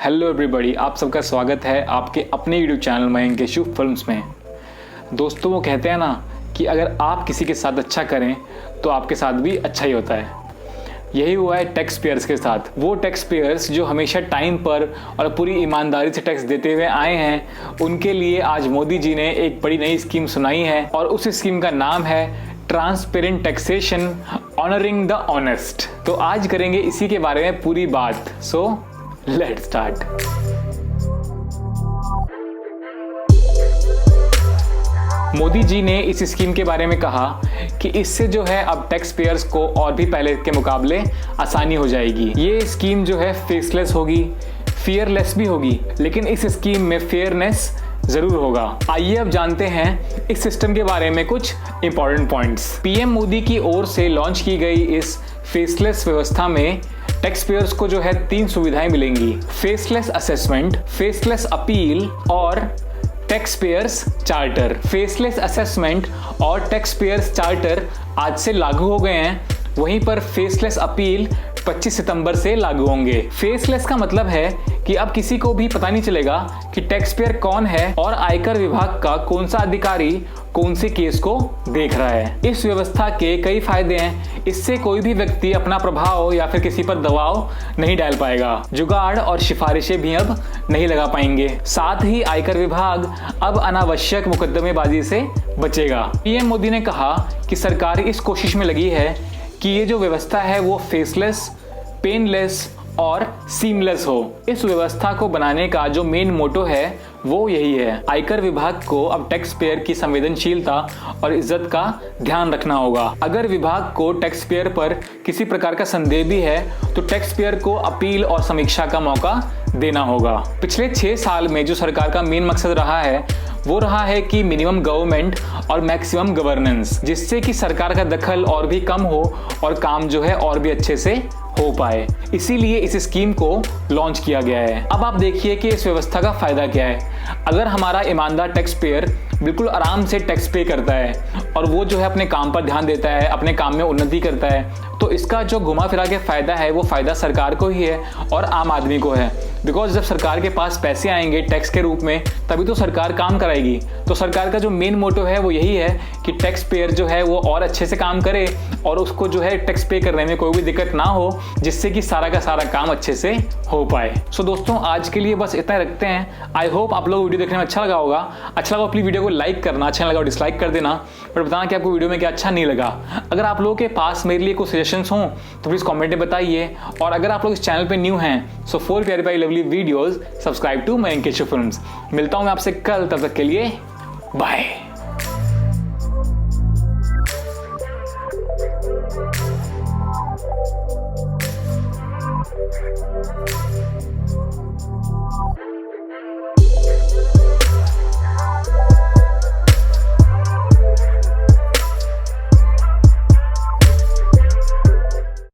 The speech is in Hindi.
हेलो एवरीबॉडी, आप सबका स्वागत है आपके अपने YouTube channel Mayank Keshu films में। दोस्तों, वो कहते हैं ना कि अगर आप किसी के साथ अच्छा करें तो आपके साथ भी अच्छा ही होता है। यही हुआ है टैक्स पेयर्स के साथ। वो टैक्स पेयर्स जो हमेशा टाइम पर और पूरी ईमानदारी से टैक्स देते हुए आए हैं, उनके लिए आज मोदी जी ने एक बड़ी नई स्कीम सुनाई है और उस स्कीम का नाम है transparent taxation honouring the honest. तो आज करेंगे इसी के बारे में पूरी बात। So let's start. Modi ji ने इस स्कीम के बारे में कहा कि इससे जो है अब टैक्स पेयर्स को और भी पहले के मुकाबले आसानी हो जाएगी। ये स्कीम जो है फेसलेस होगी, फियरलेस भी होगी, लेकिन इस स्कीम में फेयरनेस जरूर होगा। आइए अब जानते हैं इस सिस्टम के बारे में कुछ इंपॉर्टेंट पॉइंट्स। पीएम मोदी की ओर से लॉन्च की गई इस फेसलेस व्यवस्था में टैक्स पेयर्स को जो है 3 सुविधाएं मिलेंगी: फेसलेस असेसमेंट, फेसलेस अपील और tax payers charter. Faceless assessment और टैक्स पेयर्स चार्टर आज से लागू हो गए हैं, वहीं पर फेसलेस अपील 25 सितंबर से लागू होंगे। फेसलेस का मतलब है कि अब किसी को भी पता नहीं चलेगा कि टैक्स पेयर कौन है और आयकर विभाग का कौन सा अधिकारी कौन से केस को देख रहा है। इस व्यवस्था के कई फायदे हैं। इससे कोई भी व्यक्ति अपना प्रभाव या फिर किसी पर दबाव नहीं डाल पाएगा, जुगाड़ और सिफारिशें भी अब नहीं लगा पाएंगे। साथ ही आयकर विभाग अब अनावश्यक मुकदमेबाजी से बचेगा। पीएम मोदी ने कहा कि सरकार इस कोशिश में लगी है कि ये जो व्यवस्था है वो फेसलेस, पेनलेस और सीमलेस हो। इस व्यवस्था को बनाने का जो मेन मोटो है वो यही है। आयकर विभाग को अब टैक्स पेयर की संवेदनशीलता और इज्जत का ध्यान रखना होगा। अगर विभाग को टैक्स पेयर पर किसी प्रकार का संदेह भी है तो टैक्स पेयर को अपील और समीक्षा का मौका देना होगा। पिछले 6 साल में जो सरकार का मेन मकसद रहा है वो रहा है कि मिनिमम गवर्नमेंट और मैक्सिमम गवर्नेंस, जिससे कि सरकार का दखल और भी कम हो और काम जो है और भी अच्छे से हो पाए। इसीलिए इस स्कीम को लॉन्च किया गया है। अब आप देखिए कि इस व्यवस्था का फायदा क्या है। अगर हमारा ईमानदार टैक्स पेयर बिल्कुल आराम से टैक्स पे करता है और वो जो है अपने काम पर ध्यान देता है, अपने काम में उन्नति करता है, तो इसका जो घुमा फिरा के फायदा है वो फायदा सरकार को ही है और आम आदमी को है। बिकॉज जब सरकार के पास पैसे आएंगे टैक्स के रूप में, तभी तो सरकार काम कराएगी। तो सरकार का जो मेन मोटो है वो यही है कि टैक्स पेयर जो है वो और अच्छे से काम करे और उसको जो है टैक्स पे करने में कोई भी दिक्कत ना हो, जिससे कि सारा का सारा काम अच्छे से हो पाए। सो दोस्तों, आज के लिए बस इतना रखते हैं। आई होप आप लोग वीडियो देखने में अच्छा लगा होगा। अच्छा लगा प्लीज वीडियो को लाइक करना, अच्छा लगा डिसलाइक कर देना, पर बताना कि आपको वीडियो में क्या अच्छा नहीं लगा। अगर आप लोगों के पास मेरे लिए कुछ सजेशंस हों तो प्लीज कमेंट में बताइए। और अगर आप लोग इस चैनल पे न्यू हैं सो फॉर प्यारी प्यारी lovely videos subscribe to Mayank Keshu films. मिलता हूं मैं आपसे कल, तब तक के लिए बाय।